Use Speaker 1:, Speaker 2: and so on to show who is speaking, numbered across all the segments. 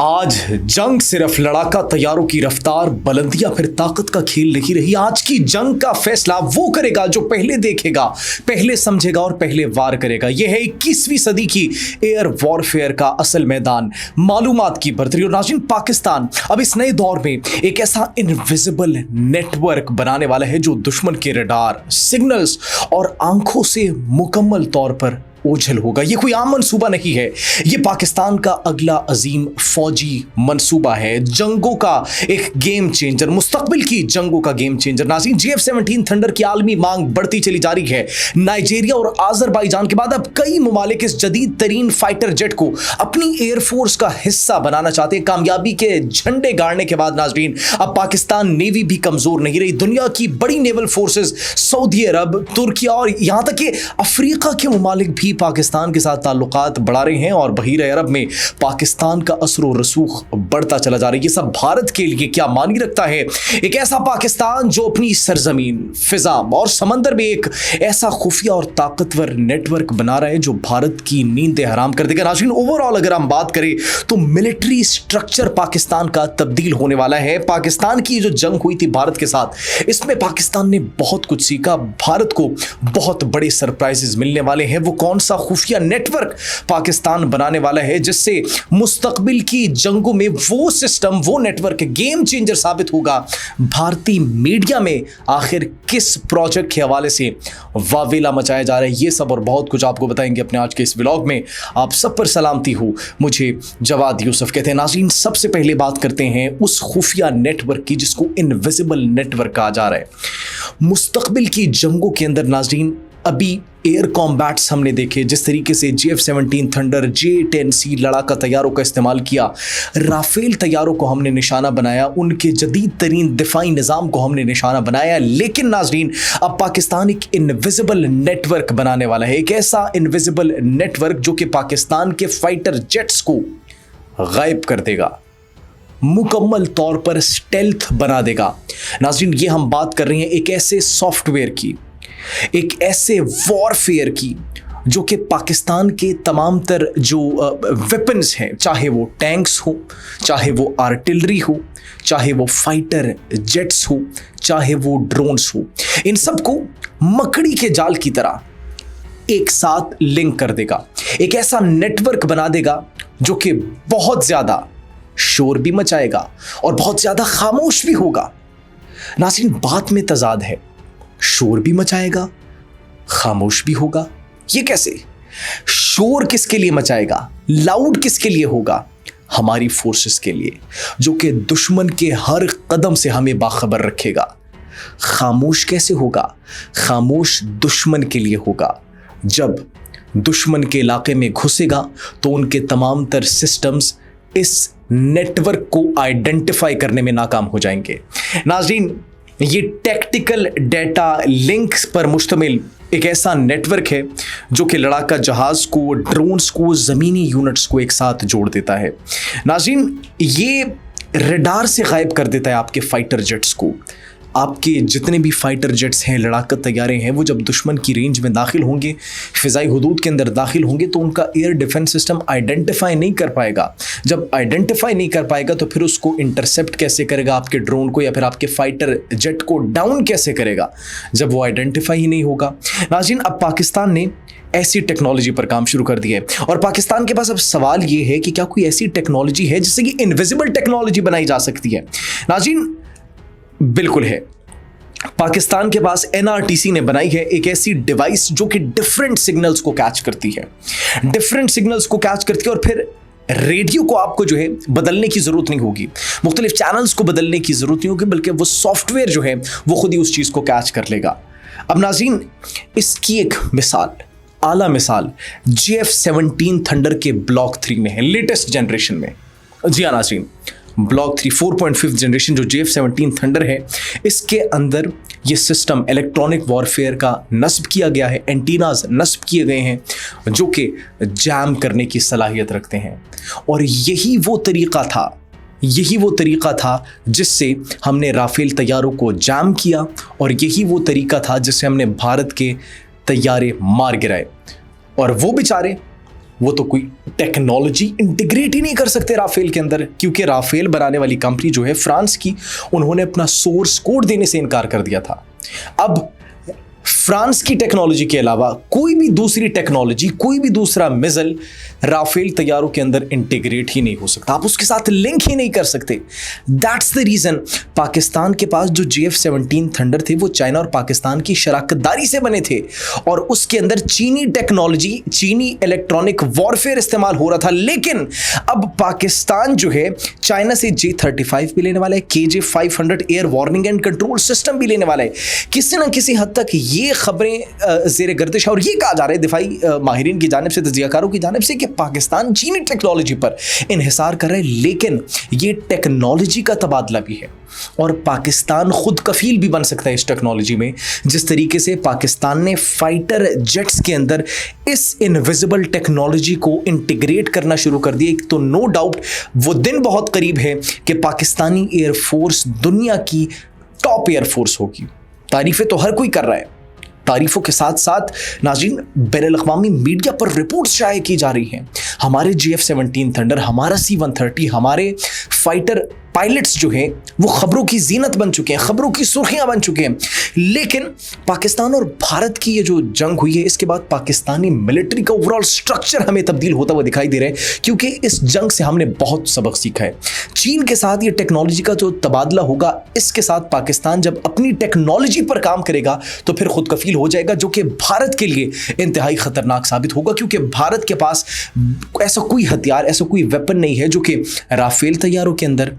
Speaker 1: आज जंग सिर्फ लड़ाका तैयारों की रफ्तार बुलंदियां फिर ताकत का खेल नहीं रही। आज की जंग का फैसला वो करेगा जो पहले देखेगा, पहले समझेगा और पहले वार करेगा। यह है 21वीं सदी की एयर वॉरफेयर का असल मैदान, मालूमात की बर्तरी। और नाज़रीन, पाकिस्तान अब इस नए दौर में एक ऐसा इनविजिबल नेटवर्क बनाने वाला है जो दुश्मन के रडार, सिग्नल्स और आंखों से मुकम्मल तौर पर ओझल होगा। यह कोई आम मंसूबा नहीं है, यह पाकिस्तान का अगला अजीम फौजी मंसूबा है, जंगों का एक गेम चेंजर, मुस्तकबिल की जंगों का गेम चेंजर। नाज़रीन, JF-17 थंडर की आलमी मांग बढ़ती चली जा रही है। नाइजीरिया और आज़रबाईजान के बाद अब कई ममालिक इस जदीद तरीन फाइटर जेट को अपनी एयरफोर्स का हिस्सा बनाना चाहते हैं। कामयाबी के झंडे गाड़ने के बाद नाज़रीन, अब पाकिस्तान नेवी भी कमजोर नहीं रही। दुनिया की बड़ी नेवल फोर्सेस सऊदी अरब, तुर्की और यहां तक कि अफ्रीका के ममालिक भी पाकिस्तान के साथ ताल्लुकात बढ़ा रहे हैं और बहीर अरब में पाकिस्तान का असर और रसूख बढ़ता चला जा रहा है। ये सब भारत के लिए क्या मानी रखता है? एक ऐसा पाकिस्तान जो अपनी सरजमीन, फिजा और समंदर में एक ऐसा खुफिया और ताकतवर नेटवर्क बना रहा है जो भारत की नींदें हराम कर देगा। नाज़रीन, ओवरऑल अगर हम बात करें तो मिलिट्री स्ट्रक्चर पाकिस्तान का तब्दील होने वाला है। पाकिस्तान की जो जंग हुई थी भारत के साथ, इसमें पाकिस्तान ने बहुत कुछ सीखा। भारत को बहुत बड़े सरप्राइजेस मिलने वाले हैं। वो कौन सा खुफिया नेटवर्क पाकिस्तान बनाने वाला है जिससे मुस्तकबिल की जंगों में वो सिस्टम, वो नेटवर्क गेम चेंजर साबित होगा। भारतीय मीडिया में आखिर किस प्रोजेक्ट के हवाले से वावेला मचाया जा रहा है, ये सब और बहुत कुछ आपको बताएंगे अपने आज के इस व्लॉग में। आप सब पर सलामती हो, मुझे जवाद यूसुफ कहते हैं। नाज़रीन, सबसे पहले बात करते हैं उस खुफिया नेटवर्क की जिसको इनविजिबल नेटवर्क कहा जा रहा है। मुस्तकबिल की जंगों के अंदर नाज़रीन, अभी एयर कॉम्बैट्स हमने देखे, जिस तरीके से JF-17 थंडर, J-10C लड़ाका तैयारों का इस्तेमाल किया, राफेल तैयारों को हमने निशाना बनाया, उनके जदीद तरीन दिफाई निज़ाम को हमने निशाना बनाया। लेकिन नाज़रीन, अब पाकिस्तान एक इनविजिबल नेटवर्क बनाने वाला है, एक ऐसा इनविजिबल नेटवर्क जो कि पाकिस्तान के फाइटर जेट्स को गायब कर देगा, मुकम्मल तौर पर स्टेल्थ बना देगा। नाज़रीन, ये हम बात कर रहे हैं एक ऐसे सॉफ्टवेयर की, एक ऐसे वॉरफेयर की जो कि पाकिस्तान के तमाम तर जो वेपन्स हैं, चाहे वो टैंक्स हो, चाहे वो आर्टिलरी हो, चाहे वो फाइटर जेट्स हो, चाहे वो ड्रोन्स हो, इन सबको मकड़ी के जाल की तरह एक साथ लिंक कर देगा। एक ऐसा नेटवर्क बना देगा जो कि बहुत ज्यादा शोर भी मचाएगा और बहुत ज्यादा खामोश भी होगा। नाज़रीन, बात में तजाद है, शोर भी मचाएगा, खामोश भी होगा। ये कैसे? शोर किसके लिए मचाएगा, लाउड किसके लिए होगा? हमारी फोर्सेस के लिए, जो कि दुश्मन के हर कदम से हमें बाखबर रखेगा। खामोश कैसे होगा? खामोश दुश्मन के लिए होगा। जब दुश्मन के इलाके में घुसेगा तो उनके तमाम तर सिस्टम्स इस नेटवर्क को आइडेंटिफाई करने में नाकाम हो जाएंगे। नाज़रीन, ये टैक्टिकल डेटा लिंक्स पर मुश्तमिल एक ऐसा नेटवर्क है जो कि लड़ाका जहाज को, ड्रोन्स को, ज़मीनी यूनिट्स को एक साथ जोड़ देता है। नाज़रीन, ये रडार से गायब कर देता है आपके फाइटर जेट्स को। आपके जितने भी फाइटर जेट्स हैं, लड़ाका तैयारे हैं, वो जब दुश्मन की रेंज में दाखिल होंगे, फ़िज़ाई हुदूद के अंदर दाखिल होंगे, तो उनका एयर डिफेंस सिस्टम आइडेंटिफाई नहीं कर पाएगा। जब आइडेंटिफाई नहीं कर पाएगा तो फिर उसको इंटरसेप्ट कैसे करेगा, आपके ड्रोन को या फिर आपके फाइटर जेट को डाउन कैसे करेगा, जब वो आइडेंटिफाई ही नहीं होगा। नाज़रीन, अब पाकिस्तान ने ऐसी टेक्नोलॉजी पर काम शुरू कर दिया है और पाकिस्तान के पास अब सवाल ये है कि क्या कोई ऐसी टेक्नोलॉजी है जिससे कि इनविजिबल टेक्नोलॉजी बनाई जा सकती है? नाज़रीन, बिल्कुल है। पाकिस्तान के पास NRTC ने बनाई है एक ऐसी डिवाइस जो कि डिफरेंट सिग्नल्स को कैच करती है, डिफरेंट सिग्नल्स को कैच करती है और फिर रेडियो को आपको जो है बदलने की जरूरत नहीं होगी, मुख्तलिफ चैनल्स को बदलने की जरूरत नहीं होगी, बल्कि वो सॉफ्टवेयर जो है वो खुद ही उस चीज को कैच कर लेगा। अब नाज़रीन, इसकी एक मिसाल, आला मिसाल JF-17 थंडर के ब्लॉक 3 में है, लेटेस्ट जनरेशन में। जी हाँ नाज़रीन, ब्लॉक 3 4.5 जनरेशन जो JF-17 थंडर है, इसके अंदर ये सिस्टम इलेक्ट्रॉनिक वॉरफेयर का नस्ब किया गया है, एंटीनाज नस्ब किए गए हैं जो कि जैम करने की सलाहियत रखते हैं। और यही वो तरीका था जिससे हमने राफेल तैयारों को जैम किया और यही वो तरीका था जिससे हमने भारत के तैयारे मार गिराए। और वो बेचारे वो तो कोई टेक्नोलॉजी इंटीग्रेट ही नहीं कर सकते राफेल के अंदर, क्योंकि राफेल बनाने वाली कंपनी जो है फ्रांस की, उन्होंने अपना सोर्स कोड देने से इनकार कर दिया था। अब फ्रांस की टेक्नोलॉजी के अलावा कोई भी दूसरी टेक्नोलॉजी, कोई भी दूसरा मिसाइल राफेल तैयारों के अंदर इंटीग्रेट ही नहीं हो सकता, आप उसके साथ लिंक ही नहीं कर सकते। दैट्स द रीजन पाकिस्तान के पास जो JF-17 थंडर थे वो चाइना और पाकिस्तान की शराकतदारी से बने थे, और उसके अंदर चीनी टेक्नोलॉजी, चीनी इलेक्ट्रॉनिक वॉरफेयर इस्तेमाल हो रहा था। लेकिन अब पाकिस्तान जो है चाइना से J-35 भी लेने वाला है, KJ-500 air warning and control system भी लेने वाला है। किसी न किसी हद तक ये खबरें ज़ेरे गर्दिश है, और ये कहा जा रहा है दिफाई माहिरीन की जानिब से, तज्जियाकारों की जानिब से, कि पाकिस्तान चीनी टेक्नोलॉजी पर इन्हिसार कर रहा है। लेकिन ये टेक्नोलॉजी का तबादला भी है, और पाकिस्तान खुद कफील भी बन सकता है इस टेक्नोलॉजी में। जिस तरीके से पाकिस्तान ने फाइटर जेट्स के अंदर इस इनविजिबल टेक्नोलॉजी को इंटीग्रेट करना शुरू कर दिया, तो नो डाउट वो दिन बहुत करीब है कि पाकिस्तानी एयरफोर्स दुनिया की टॉप एयरफोर्स होगी। तारीफें तो हर कोई कर रहा है, तारीफों के साथ साथ नाज़रीन बैनुल-अक़वामी मीडिया पर रिपोर्ट्स शाये की जा रही हैं। हमारे JF-17 थंडर, हमारा C-130, हमारे फाइटर पायलट्स जो हैं वो खबरों की जीनत बन चुके हैं, खबरों की सुर्खियां बन चुके हैं। लेकिन पाकिस्तान और भारत की ये जो जंग हुई है, इसके बाद पाकिस्तानी मिलिट्री का ओवरऑल स्ट्रक्चर हमें तब्दील होता हुआ दिखाई दे रहा है, क्योंकि इस जंग से हमने बहुत सबक सीखा है। चीन के साथ ये टेक्नोलॉजी का जो तबादला होगा, इसके साथ पाकिस्तान जब अपनी टेक्नोलॉजी पर काम करेगा तो फिर खुद कफील हो जाएगा, जो कि भारत के लिए इंतहाई खतरनाक साबित होगा, क्योंकि भारत के पास ऐसा कोई हथियार, ऐसा कोई वेपन नहीं है जो कि राफेल तैयारों के अंदर,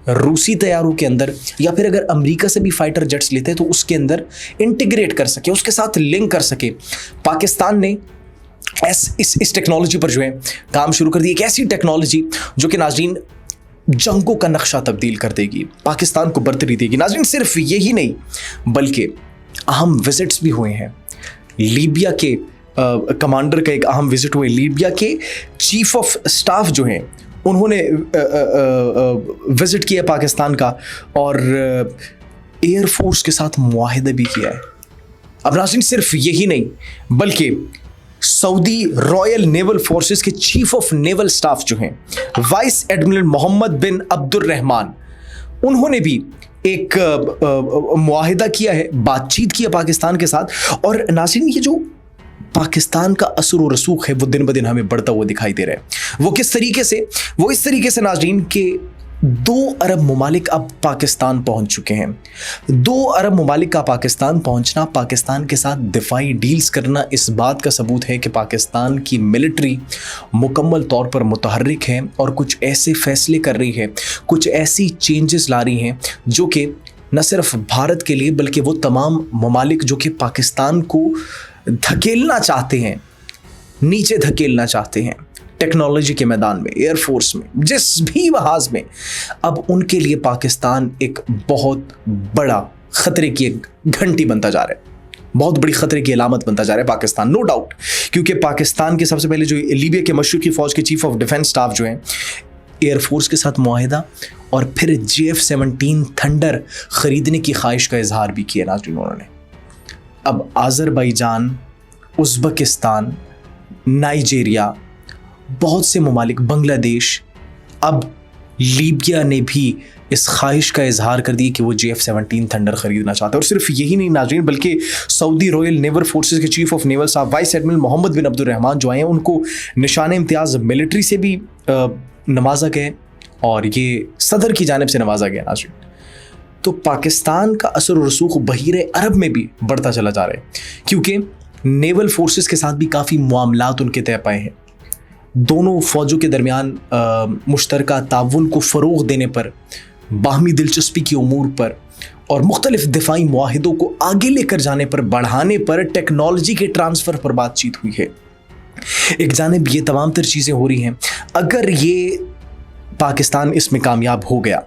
Speaker 1: रूसी तैयारों के अंदर, या फिर अगर अमेरिका से भी फाइटर जेट्स लेते हैं तो उसके अंदर इंटीग्रेट कर सके, उसके साथ लिंक कर सके। पाकिस्तान ने इस टेक्नोलॉजी पर जो है काम शुरू कर दिया, एक ऐसी टेक्नोलॉजी जो कि नाज़रीन जंगों का नक्शा तब्दील कर देगी, पाकिस्तान को बरतरी देगी। नाज़रीन सिर्फ यही नहीं बल्कि अहम विजिट्स भी हुए हैं। लीबिया के कमांडर का एक अहम विजिट हुए, लीबिया के चीफ ऑफ स्टाफ जो हैं उन्होंने विजिट किया पाकिस्तान का, और एयरफोर्स के साथ मुआहिदा भी किया है। अब नाज़रीन सिर्फ यही नहीं बल्कि सऊदी रॉयल नेवल फोर्सेस के चीफ ऑफ नेवल स्टाफ जो हैं वाइस एडमिरल मोहम्मद बिन अब्दुर्रहमान, उन्होंने भी एक मुआहिदा किया है, बातचीत किया पाकिस्तान के साथ। और नाज़रीन ये जो पाकिस्तान का असर व रसूख है वो दिन ब दिन हमें बढ़ता हुआ दिखाई दे रहा है। वो किस तरीके से, वो इस तरीके से नाज़रीन के 2 अरब ममालिक अब पाकिस्तान पहुंच चुके हैं। 2 अरब ममालिक का पाकिस्तान पहुंचना, पाकिस्तान के साथ दिफाई डील्स करना, इस बात का सबूत है कि पाकिस्तान की मिलिट्री मुकम्मल तौर पर मुतहर्रिक है और कुछ ऐसे फैसले कर रही है, कुछ ऐसी चेंजेस ला रही हैं जो कि न सिर्फ भारत के लिए बल्कि वो तमाम ममालिक जो कि पाकिस्तान को धकेलना चाहते हैं, नीचे धकेलना चाहते हैं टेक्नोलॉजी के मैदान में, एयरफोर्स में, जिस भी महाज में, अब उनके लिए पाकिस्तान एक बहुत बड़ा खतरे की एक घंटी बनता जा रहा है, बहुत बड़ी खतरे की अलामत बनता जा रहा है पाकिस्तान, नो डाउट। क्योंकि पाकिस्तान के सबसे पहले जो लीबिया के मशरक़ी फ़ौज के चीफ ऑफ डिफेंस स्टाफ जो हैं, एयरफोर्स के साथ मुआहिदा और फिर JF-17 थंडर ख़रीदने की ख्वाहिश का इजहार भी किया नाज़रीन उन्होंने। अब आज़रबाईजान, उज़्बेकिस्तान, नाइजीरिया, बहुत से ममालिक, बांग्लादेश, अब लीबिया ने भी इस ख्वाहिश का इजहार कर दिया कि वो JF-17 थंडर ख़रीदना चाहता है। और सिर्फ यही नहीं नाज़रीन बल्कि सऊदी रॉयल नेवल फोर्सेस के चीफ ऑफ नेवल साहब वाइस एडमिरल मोहम्मद बिन अब्दुर्रहमान जो आए हैं, उनको निशान इम्तियाज़ मिलिट्री से भी नवाजा गया और ये सदर की जानिब से नवाजा गया नाज़रीन। तो पाकिस्तान का असर और रसूख बहीरे अरब में भी बढ़ता चला जा रहा है, क्योंकि नेवल फोर्सेस के साथ भी काफ़ी मामलात उनके तय पाए हैं। दोनों फ़ौजों के दरमियान मुश्तरका ताउन को फ़रोग़ देने पर, बाहमी दिलचस्पी की उमूर पर और मुख्तलिफ दिफाई मुआहिदों को आगे लेकर जाने पर, बढ़ाने पर, टेक्नोलॉजी के ट्रांसफ़र पर बातचीत हुई है। एक जानिब ये तमाम तर चीज़ें हो रही हैं। अगर ये पाकिस्तान इसमें कामयाब हो गया,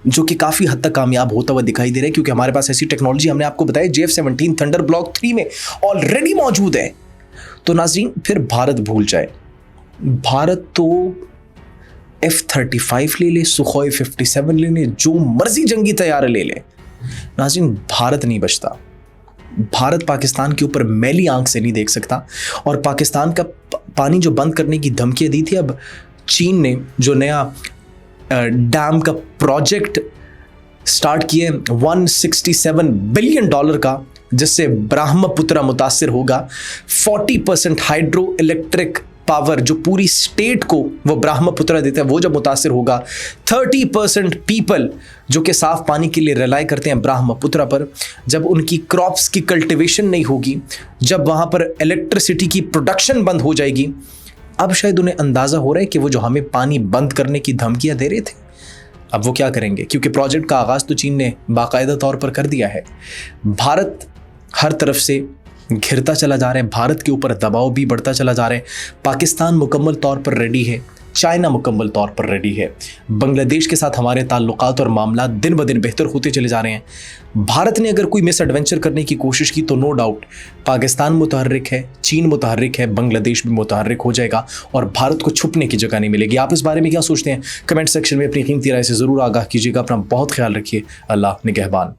Speaker 1: जो कि काफ़ी हद तक कामयाब होता हुआ दिखाई दे रहा है, क्योंकि हमारे पास ऐसी टेक्नोलॉजी, हमने आपको बताया JF-17 थंडर ब्लॉक 3 में ऑलरेडी मौजूद है, तो नाज़रीन फिर भारत भूल जाए। भारत तो F-35 ले ले, सुखोई 57 ले ले, जो मर्जी जंगी तैयार ले ले, नाज़रीन भारत नहीं बचता। भारत पाकिस्तान के ऊपर मैली आंख से नहीं देख सकता, और पाकिस्तान का पानी जो बंद करने की धमकियां दी थी, अब चीन ने जो नया डैम का प्रोजेक्ट स्टार्ट किए 167 बिलियन डॉलर का, जिससे ब्रह्मपुत्र मुतासिर होगा। 40% हाइड्रो इलेक्ट्रिक पावर जो पूरी स्टेट को वो ब्रह्मपुत्र देता है, वो जब मुतासिर होगा, 30% पीपल जो कि साफ पानी के लिए रिलाई करते हैं ब्रह्मपुत्र पर, जब उनकी क्रॉप्स की कल्टीवेशन नहीं होगी, जब वहां पर इलेक्ट्रिसिटी की प्रोडक्शन बंद हो जाएगी, अब शायद उन्हें अंदाजा हो रहा है कि वो जो हमें पानी बंद करने की धमकियां दे रहे थे, अब वो क्या करेंगे, क्योंकि प्रोजेक्ट का आगाज तो चीन ने बाकायदा तौर पर कर दिया है। भारत हर तरफ से घिरता चला जा रहा है, भारत के ऊपर दबाव भी बढ़ता चला जा रहा है। पाकिस्तान मुकम्मल तौर पर रेडी है, चाइना मुकम्मल तौर पर रेडी है, बांग्लादेश के साथ हमारे ताल्लुकात और मामला दिन ब दिन बेहतर होते चले जा रहे हैं। भारत ने अगर कोई मिस एडवेंचर करने की कोशिश की तो नो डाउट पाकिस्तान मुतहर्रिक है, चीन मुतहर्रिक है, बांग्लादेश भी मुतहर्रिक हो जाएगा और भारत को छुपने की जगह नहीं मिलेगी। आप इस बारे में क्या सोचते हैं? कमेंट सेक्शन में अपनी कीमती राय से ज़रूर आगाह कीजिएगा। अपना बहुत ख्याल रखिए। अल्लाह निगहबान।